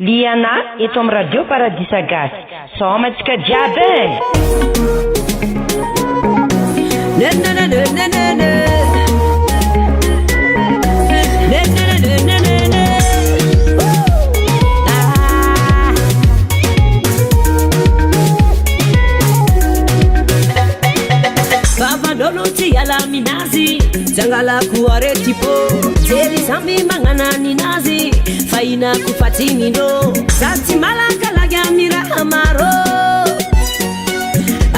Liana eto amin'ny radio Paradisa Gasy. Somatsika jiaby. Doluti ala minazi jangala kuareti po jeli sambi mangana ninazi faina kufatini ndo sati malaka lagi amira amaro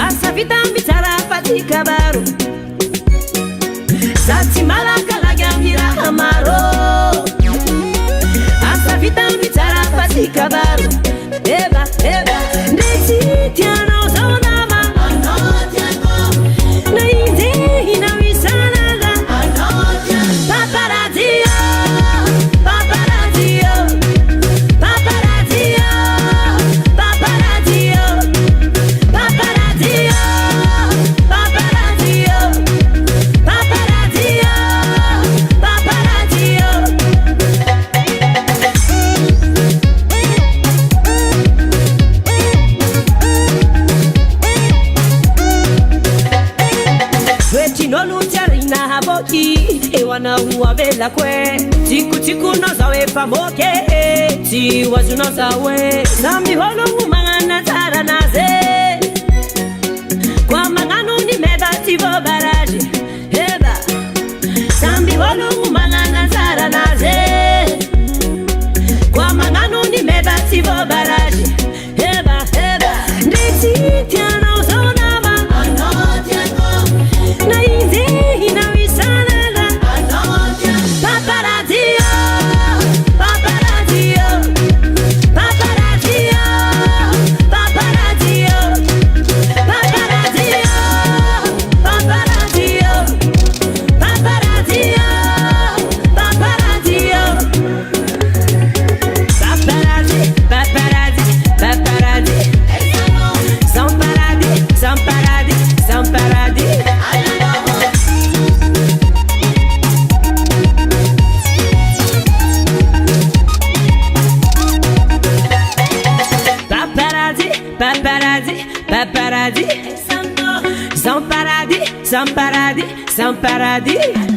asa vitambi tara patika baro sati malaka lagi amira amaro asa vitambi tara patika baro eba ndeti tiana zonama Ewana huwa bela kwe Tiku no zawe pamoke Ti wazu no zawe Sambi holo umangana tara naze Kwa manganu ni meba tivo baraji Heba Sambi holo umangana tara naze Kwa manganu ni meba tivo baraji Heba Ndeti tiano zonama Na inze inawisana Paparazzi, sans paradis.